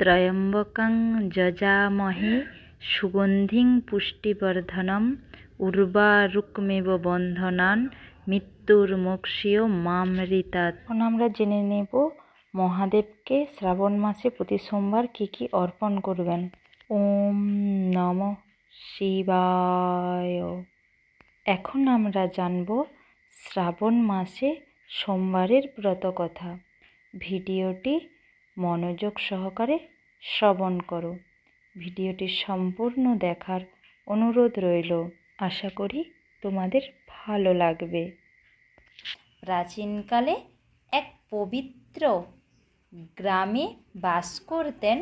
ত্রয়ম্বকং যজামহে সুগন্ধিং পুষ্টিবর্ধনম উর্বারুকমেব বন্ধনান মৃত্যুর্মোক্ষীয় মামৃতাৎ। এখন আমরা জেনে নেব মহাদেবকে শ্রাবণ মাসে প্রতি সোমবার কী কী অর্পণ করবেন। ওম নমঃ শিবায়। এখন আমরা জানব শ্রাবণ মাসে সোমবারের ব্রত কথা। ভিডিওটি মনোযোগ সহকারে শ্রবণ করো। ভিডিওটি সম্পূর্ণ দেখার অনুরোধ রইল। আশা করি তোমাদের ভালো লাগবে। প্রাচীনকালে এক পবিত্র গ্রামে বাস করতেন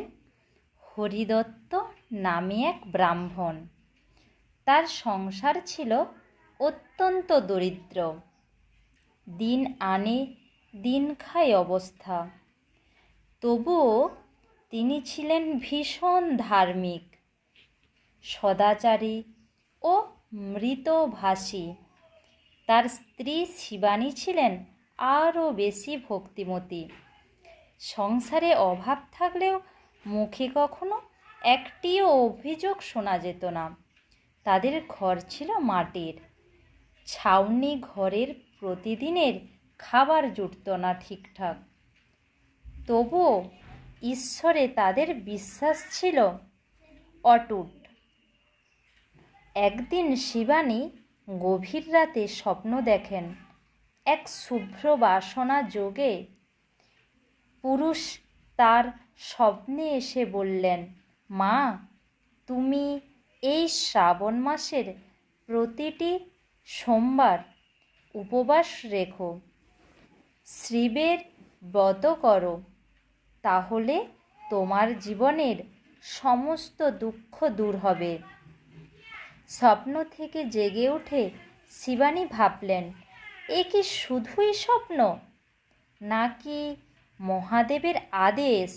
হরিদত্ত নামে এক ব্রাহ্মণ। তার সংসার ছিল অত্যন্ত দরিদ্র, দিন আনে দিন খায় অবস্থা। তবুও তিনি ছিলেন ভীষণ ধার্মিক, সদাচারী ও মৃতভাষী। তার স্ত্রী শিবানী ছিলেন আরও বেশি ভক্তিমতী। সংসারে অভাব থাকলেও মুখে কখনো একটিও অভিযোগ শোনা যেত না। তাদের ঘর ছিল মাটির ছাউনি ঘরের প্রতিদিনের খাবার জুটত না ঠিকঠাক। তবুও ঈশ্বরে তাদের বিশ্বাস ছিল অটুট। একদিন শিবানী গভীর রাতে স্বপ্ন দেখেন এক শুভ্র বাসনা যোগে পুরুষ তার স্বপ্নে এসে বললেন, মা, তুমি এই শ্রাবণ মাসের প্রতিটি সোমবার উপবাস রেখো, শিবের ব্রত করো, তাহলে তোমার জীবনের সমস্ত দুঃখ দূর হবে। স্বপ্ন থেকে জেগে উঠে শিবানী ভাবলেন, এ কি শুধুই স্বপ্ন নাকি মহাদেবের আদেশ?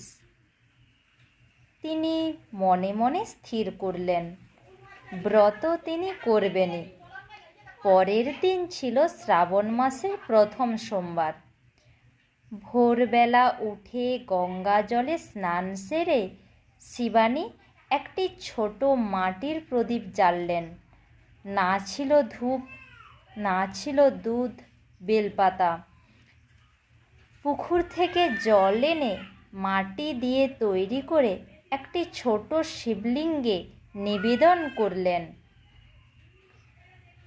তিনি মনে মনে স্থির করলেন ব্রত তিনি করবেনই। পরের দিন ছিল শ্রাবণ মাসের প্রথম সোমবার। ভোরবেলা উঠে গঙ্গা জলে স্নান সেরে শিবানী একটি ছোট মাটির প্রদীপ জ্বাললেন। না ছিল ধূপ, না ছিল দুধ, বেলপাতা। পুকুর থেকে জল এনে মাটি দিয়ে তৈরি করে একটি ছোট শিবলিঙ্গে নিবেদন করলেন।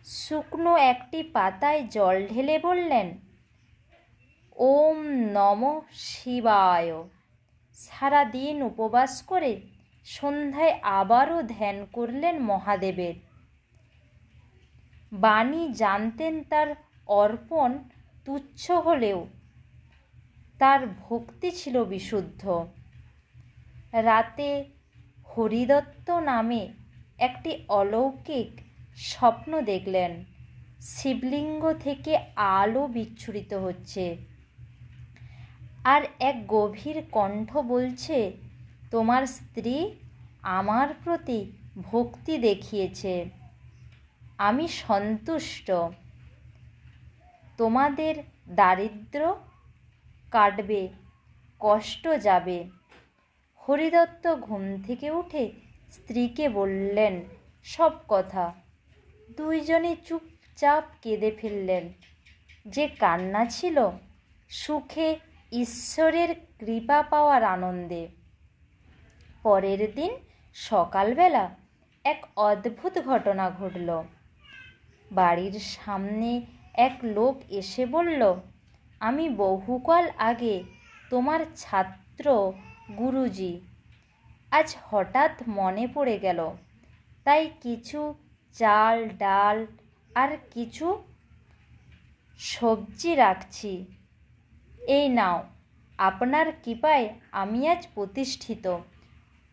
শুকনো একটি পাতায় জল ঢেলে বললেন, ওম নমঃ শিবায়। সারা দিন উপবাস করে সন্ধ্যায় আবারও ধ্যান করলেন মহাদেবের। বাণী জানতেন তার অর্পণ তুচ্ছ হলেও তার ভক্তি ছিল বিশুদ্ধ। রাতে হরিদত্ত নামে একটি অলৌকিক স্বপ্ন দেখলেন। শিবলিঙ্গ থেকে আলো বিচ্ছুরিত হচ্ছে আর এক গভীর কণ্ঠ বলছে, তোমার স্ত্রী আমার প্রতি ভক্তি দেখিয়েছে, আমি সন্তুষ্ট। তোমাদের দারিদ্র্য কাটবে, কষ্ট যাবে। হরিদত্ত ঘুম থেকে উঠে স্ত্রীকে বললেন সব কথা। দুইজনে চুপচাপ কেঁদে ফেললেন। যে কান্না ছিল সুখে, ঈশ্বরের কৃপা পাওয়ার আনন্দে। পরের দিন সকালবেলা এক অদ্ভুত ঘটনা ঘটল। বাড়ির সামনে এক লোক এসে বলল, আমি বহুকাল আগে তোমার ছাত্র গুরুজি, আজ হঠাৎ মনে পড়ে গেল, তাই কিছু চাল ডাল আর কিছু সবজি রাখছি, এই নাও, আপনার কৃপায় আমি আজ প্রতিষ্ঠিত।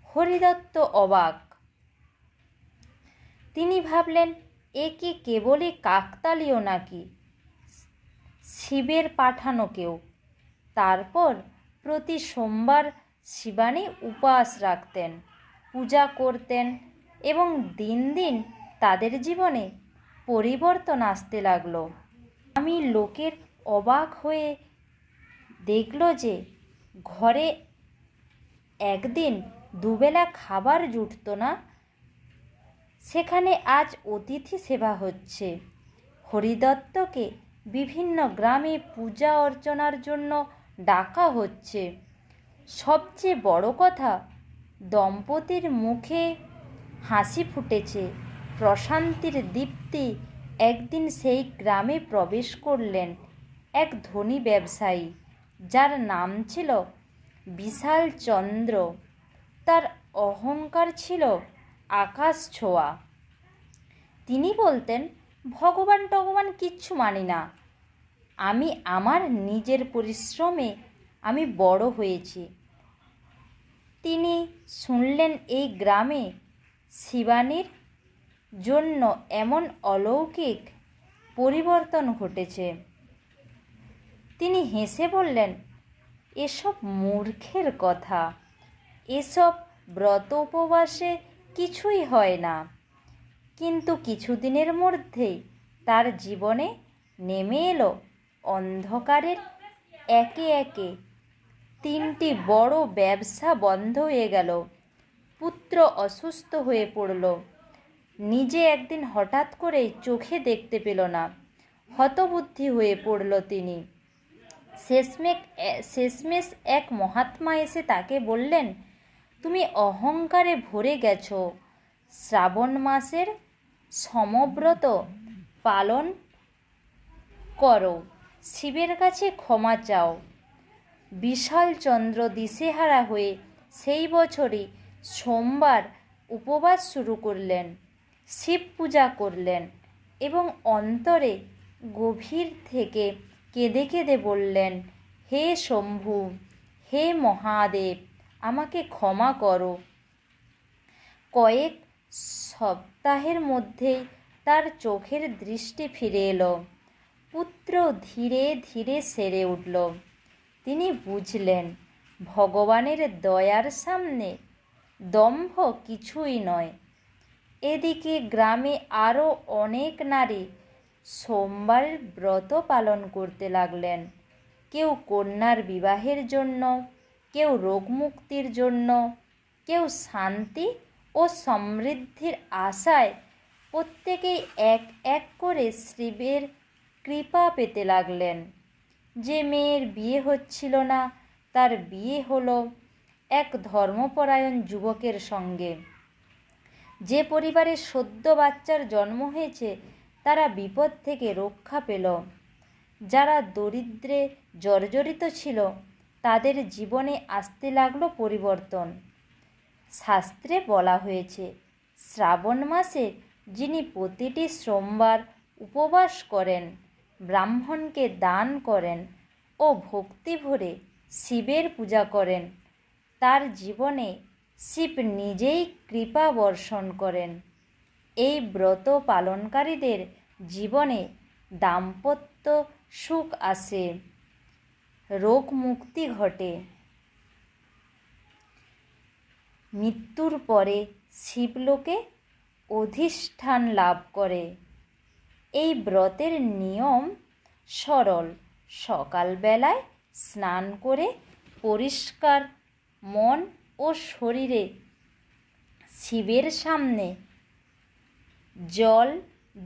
হরিদত্ত অবাক। তিনি ভাবলেন, এ কি কেবলই কাকতালীয় নাকি শিবের পাঠানো কেউ? তারপর প্রতি সোমবার শিবানী উপবাস রাখতেন, পূজা করতেন এবং দিন দিন তাদের জীবনে পরিবর্তন আসতে লাগলো। আমি লোকের অবাক হয়ে দেখল যে ঘরে একদিন দুবেলা খাবার জুটত না, সেখানে আজ অতিথি সেবা হচ্ছে। হরিদত্তকে বিভিন্ন গ্রামে পূজা অর্চনার জন্য ডাকা হচ্ছে। সবচেয়ে বড় কথা, দম্পতির মুখে হাসি ফুটেছে। প্রশান্তির দীপ্তি একদিন সেই গ্রামে প্রবেশ করলেন এক ধনী ব্যবসায়ী, যার নাম ছিল বিশাল চন্দ্র। তার অহংকার ছিল আকাশ ছোঁয়া। তিনি বলতেন, ভগবান টগবান কিচ্ছু মানি না, আমি আমার নিজের পরিশ্রমে আমি বড় হয়েছি। তিনি শুনলেন এই গ্রামে শিবানীর জন্য এমন অলৌকিক পরিবর্তন ঘটেছে। তিনি হেসে বললেন, এসব মূর্খের কথা, এসব ব্রত উপবাসে কিছুই হয় না। কিন্তু কিছুদিনের মধ্যেই তার জীবনে নেমে এলো অন্ধকারের একে একে 3টি বড় ব্যবসা বন্ধ হয়ে গেল। পুত্র অসুস্থ হয়ে পড়ল। নিজে একদিন হঠাৎ করে চোখে দেখতে পেল না। হতবুদ্ধি হয়ে পড়ল তিনি। শেষমেশ এক মহাত্মা এসে তাকে বললেন, তুমি অহংকারে ভরে গেছো। শ্রাবণ মাসের সমব্রত পালন করো, শিবের কাছে ক্ষমা চাও। বিশাল চন্দ্র দিশেহারা হয়ে সেই বছরই সোমবার উপবাস শুরু করলেন, শিব পূজা করলেন এবং অন্তরে গভীর থেকে কেঁদে কেঁদে বললেন, হে শম্ভু, হে মহাদেব, আমাকে ক্ষমা করো। কয়েক সপ্তাহের মধ্যেই তার চোখের দৃষ্টি ফিরে এলো। পুত্র ধীরে ধীরে সেরে উঠল। তিনি বুঝলেন, ভগবানের দয়ার সামনে দম্ভ কিছুই নয়। এদিকে গ্রামে আরও অনেক নারী সোমবারের ব্রত পালন করতে লাগলেন। কেউ কন্যার বিবাহের জন্য, কেউ রোগমুক্তির জন্য, কেউ শান্তি ও সমৃদ্ধির আশায়। প্রত্যেকেই এক এক করে শিবের কৃপা পেতে লাগলেন। যে মেয়ের বিয়ে হচ্ছিল না, তার বিয়ে হলো এক ধর্মপরায়ণ যুবকের সঙ্গে। যে পরিবারে সদ্য বাচ্চার জন্ম হয়েছে, তারা বিপদ থেকে রক্ষা পেল। যারা দরিদ্রে জর্জরিত ছিল, তাদের জীবনে আসতে লাগলো পরিবর্তন। শাস্ত্রে বলা হয়েছে, শ্রাবণ মাসে যিনি প্রতিটি সোমবার উপবাস করেন, ব্রাহ্মণকে দান করেন ও ভক্তি ভরে শিবের পূজা করেন, তার জীবনে শিব নিজেই কৃপা বর্ষণ করেন। এই ব্রত পালনকারীদের জীবনে দাম্পত্য সুখ আসে, রোগ মুক্তি ঘটে। মৃত্যুর পরে শিবলোকে অধিষ্ঠান লাভ করে। এই ব্রতের নিয়ম সরল। সকালবেলায় স্নান করে পরিষ্কার মন ও শরীরে শিবের সামনে জল,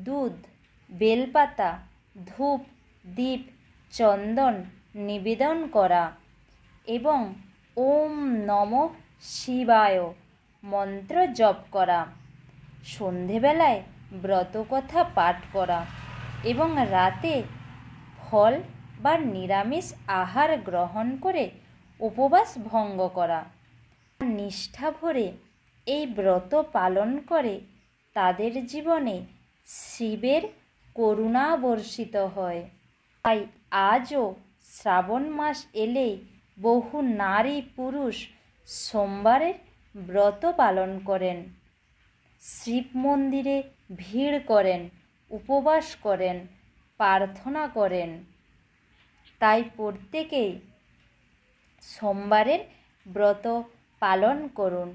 দুধ, বেলপাতা, ধূপ, দীপ, চন্দন নিবেদন করা এবং ওম নমঃ শিবায় মন্ত্র জপ করা। সন্ধেবেলায় ব্রতকথা পাঠ করা এবং রাতে ফল বা নিরামিষ আহার গ্রহণ করে উপবাস ভঙ্গ করা। নিষ্ঠা ভরে এই ব্রত পালন করে তাদের জীবনে শিবের করুণা বর্ষিত হয়। তাই আজও শ্রাবণ মাস এলেই বহু নারী পুরুষ সোমবারের ব্রত পালন করেন, শিব মন্দিরে ভিড় করেন, উপবাস করেন, প্রার্থনা করেন। তাই প্রত্যেকেই সোমবারের ব্রত পালন করুন।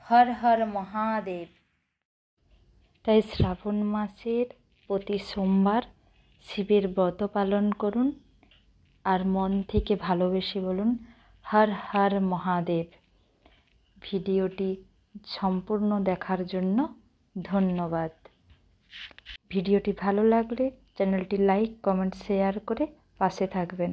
হর হর মহাদেব। তাই শ্রাবণ মাসের প্রতি সোমবার শিবের ব্রত পালন করুন আর মন থেকে ভালোবেসে বলুন, হর হর মহাদেব। ভিডিওটি সম্পূর্ণ দেখার জন্য ধন্যবাদ। ভিডিওটি ভালো লাগলে চ্যানেলটি লাইক, কমেন্ট, শেয়ার করে পাশে থাকবেন।